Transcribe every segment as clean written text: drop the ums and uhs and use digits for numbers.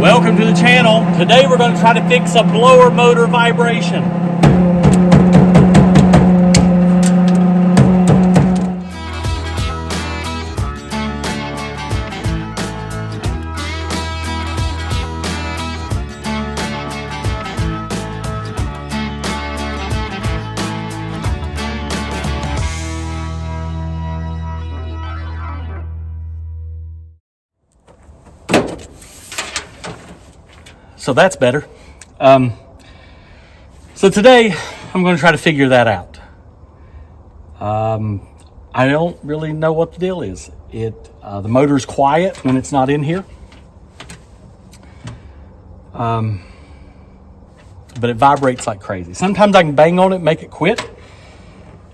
Welcome to the channel. Today we're going to try to fix a blower motor vibration. So that's better. So today I'm going to try to figure that out. I don't really know what the deal is. The motor's quiet when it's not in here. But it vibrates like crazy. Sometimes I can bang on it, make it quit,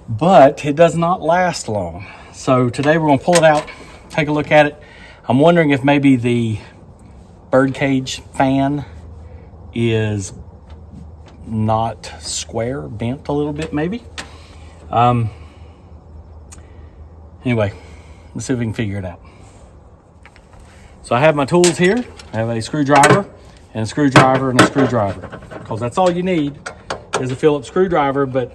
but it does not last long. So today we're going to pull it out, take a look at it. I'm wondering if maybe the birdcage fan is not square, bent a little bit maybe. Anyway, let's see if we can figure it out. So I have my tools here. I have a screwdriver and a screwdriver and a screwdriver, because that's all you need is a Phillips screwdriver, but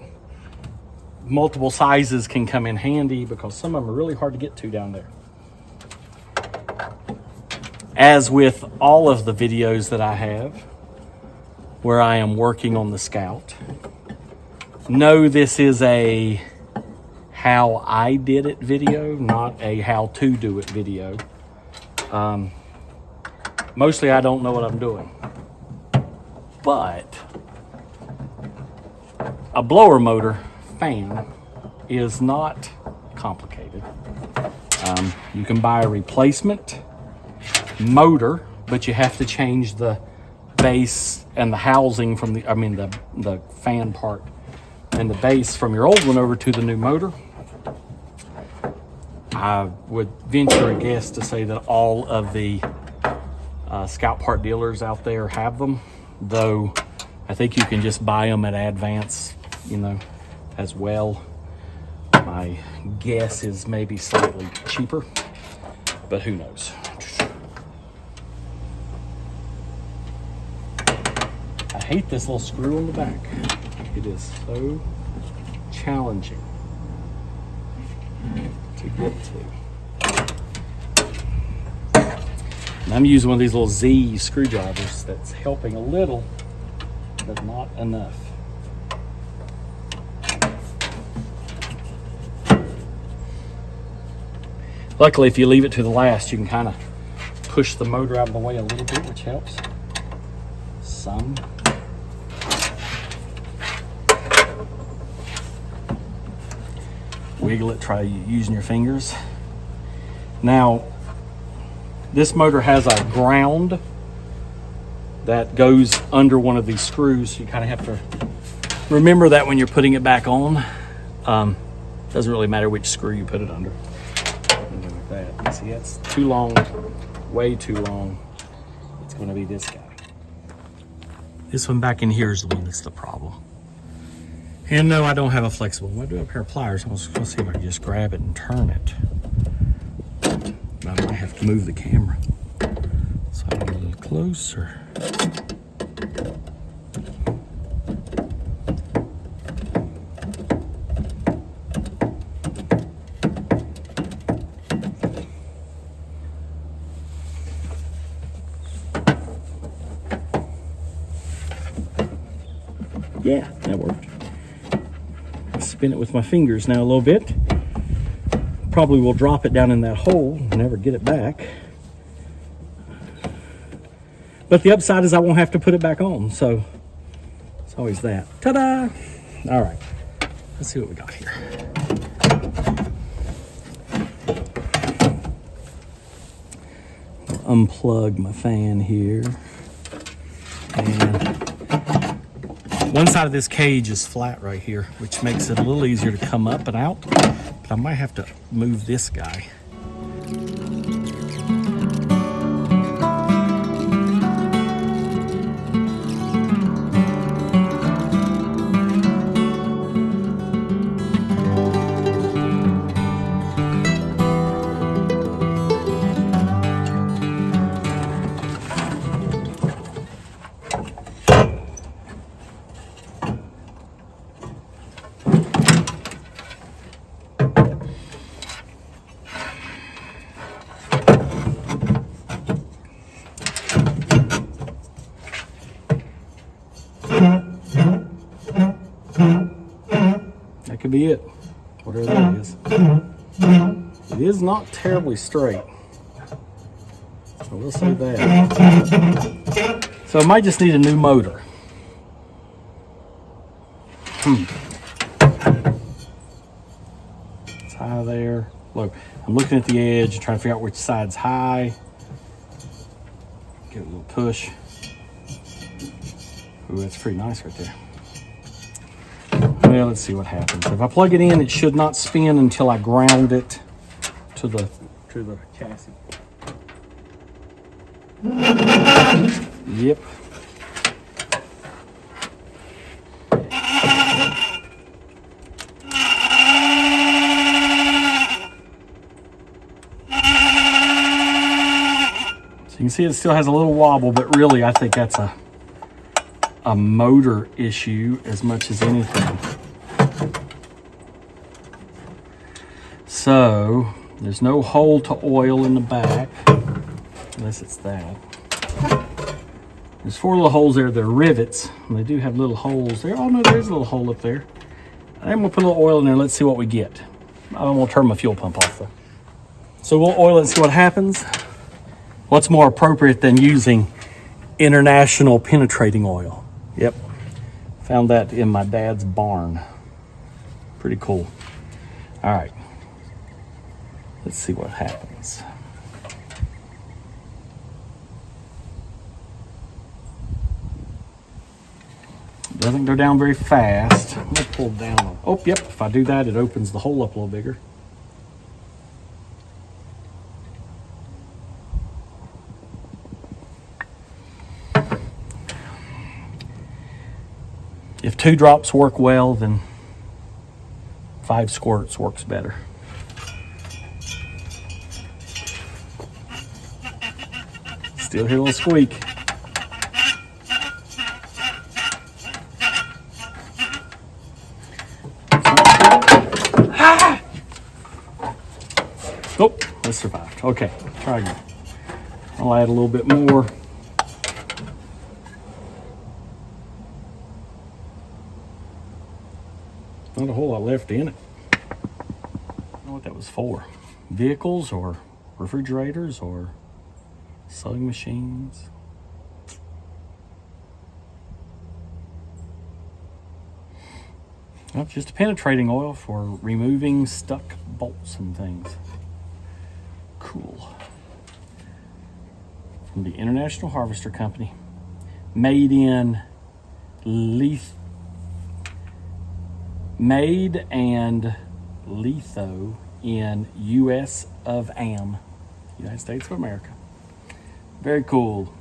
multiple sizes can come in handy because some of them are really hard to get to down there. As with all of the videos that I have where I am working on the Scout, no, this is a how I did it video, not a how to do it video. Mostly I don't know what I'm doing, but a blower motor fan is not complicated. You can buy a replacement motor, but you have to change the base and the housing from the fan part and the base from your old one over to the new motor. I would venture a guess to say that all of the Scout part dealers out there have them, though I think you can just buy them at Advance, as well. My guess is maybe slightly cheaper, but who knows. I hate this little screw on the back. It is so challenging to get to. And I'm using one of these little Z screwdrivers that's helping a little, but not enough. Luckily, if you leave it to the last, you can kind of push the motor out of the way a little bit, which helps some. Wiggle it, try using your fingers. Now, this motor has a ground that goes under one of these screws, so you kind of have to remember that when you're putting it back on. Doesn't really matter which screw you put it under. Like that. See, that's too long, way too long. It's going to be this guy. This one back in here is the one that's the problem. And no, I don't have a flexible one. I do have a pair of pliers. I'll see if I can just grab it and turn it. I might have to move the camera so I can get a little closer. Yeah, that worked. Spin it with my fingers now a little bit. Probably will drop it down in that hole and never get it back. But the upside is I won't have to put it back on, so it's always that. Ta-da! All right, let's see what we got here. Unplug my fan here. And one side of this cage is flat right here, which makes it a little easier to come up and out, but I might have to move this guy. could be it. Whatever that is. It is not terribly straight. So we'll say that. So it might just need a new motor. It's high there. Look, I'm looking at the edge, trying to figure out which side's high. Give it a little push. Ooh, that's pretty nice right there. Well, let's see what happens. If I plug it in, it should not spin until I ground it to the chassis. Yep. So you can see it still has a little wobble, but really I think that's a motor issue as much as anything. So there's no hole to oil in the back, unless it's that. There's 4 little holes there. They're rivets, and they do have little holes there. Oh no, there's a little hole up there. I'm gonna put a little oil in there. Let's see what we get. I'm gonna turn my fuel pump off though. So we'll oil it and see what happens. What's more appropriate than using international penetrating oil? Yep, found that in my dad's barn. Pretty cool. All right, let's see what happens. It doesn't go down very fast. I'm gonna pull it down. Oh, yep, if I do that, it opens the hole up a little bigger. If 2 drops work well, then 5 squirts works better. Still hear a little squeak. Ah! Nope, that survived. Okay, try again. I'll add a little bit more. Not a whole lot left in it. I don't know what that was for. Vehicles or refrigerators or sewing machines. Well, just a penetrating oil for removing stuck bolts and things. Cool. From the International Harvester Company. Made and litho in US of AM, United States of America. Very cool.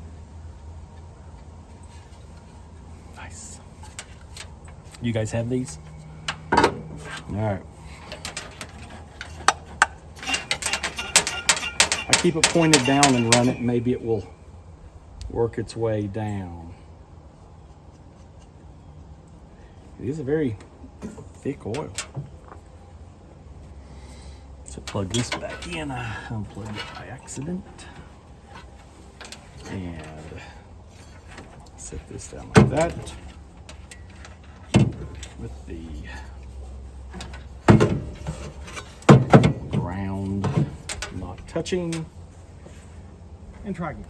Nice. You guys have these? All right. I keep it pointed down and run it. Maybe it will work its way down. It is a very thick oil. So plug this back in. I unplugged it by accident. And set this down like that. With the ground not touching. And try again.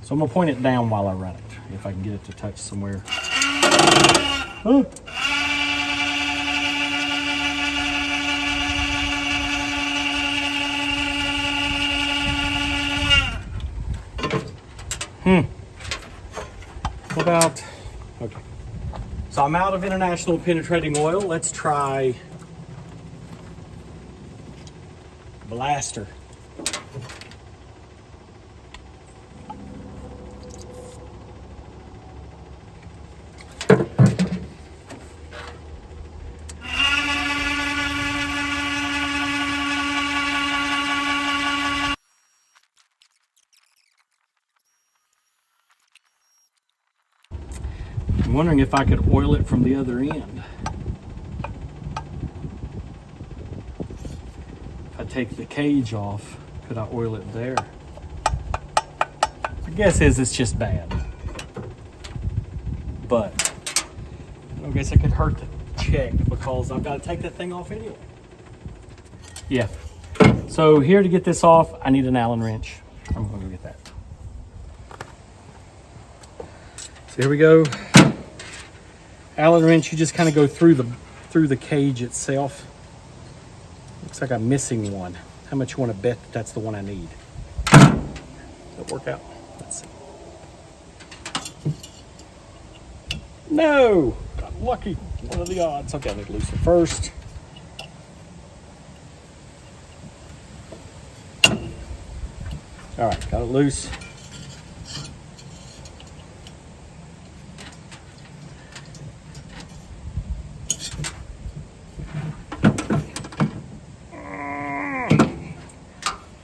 So I'm gonna point it down while I run it, if I can get it to touch somewhere. Oh. What about, okay. So I'm out of international penetrating oil. Let's try Blaster. I'm wondering if I could oil it from the other end. If I take the cage off, could I oil it there? I guess is it's just bad. But I guess it could hurt to check because I've got to take that thing off anyway. Yeah. So here to get this off, I need an Allen wrench. I'm going to go get that. So here we go. Allen wrench, you just kind of go through the cage itself. Looks like I'm missing one. How much you want to bet that that's the one I need? Does that work out? Let's see. No! Got lucky. What are the odds? Okay, I need to loosen first. All right, got it loose.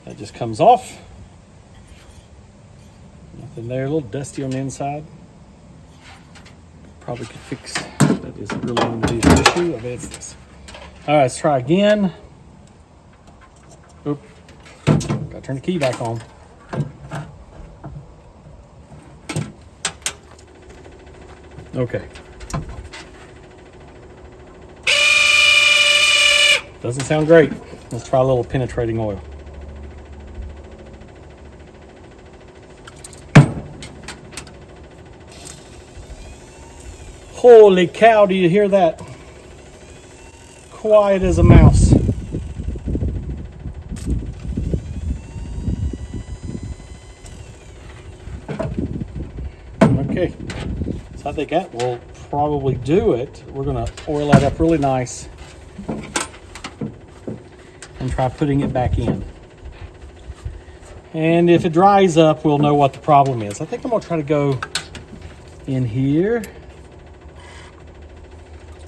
That just comes off. Nothing there, a little dusty on the inside. Probably could fix, that isn't really going to be an issue. I bet it's this. All right, let's try again. Oop, gotta turn the key back on. Okay. Doesn't sound great. Let's try a little penetrating oil. Holy cow, do you hear that? Quiet as a mouse. Okay, so I think that will probably do it. We're gonna oil that up really nice and try putting it back in. And if it dries up, we'll know what the problem is. I think I'm gonna try to go in here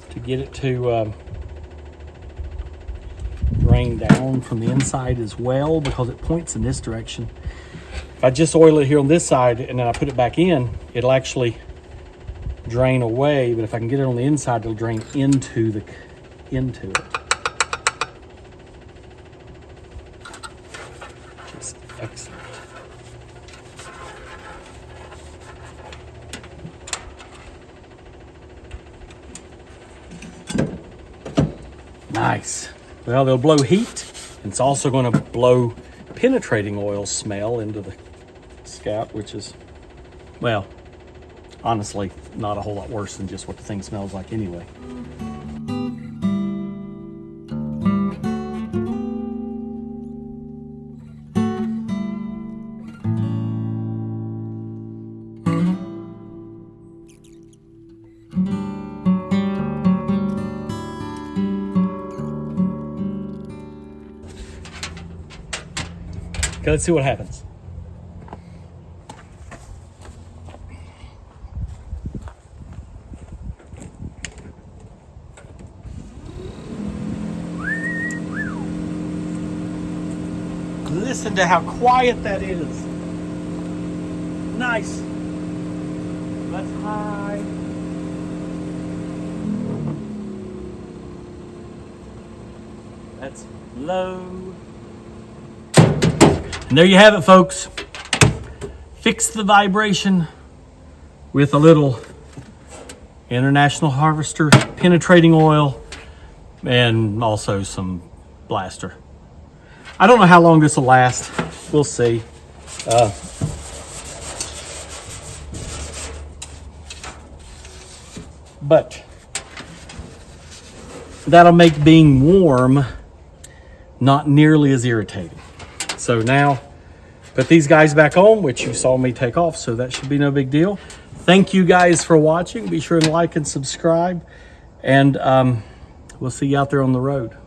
to get it to drain down from the inside as well, because it points in this direction. If I just oil it here on this side and then I put it back in, it'll actually drain away, but if I can get it on the inside, it'll drain into it. Just excellent. Nice. Well, they'll blow heat. It's also going to blow penetrating oil smell into the scout, which is, well, honestly, not a whole lot worse than just what the thing smells like anyway. Okay, let's see what happens. Listen to how quiet that is. Nice. That's high. That's low. And there you have it, folks. Fix the vibration with a little International Harvester penetrating oil and also some blaster. I don't know how long this will last. We'll see. But that'll make being warm not nearly as irritating. So now, put these guys back on, which you saw me take off, so that should be no big deal. Thank you guys for watching. Be sure to like and subscribe, and we'll see you out there on the road.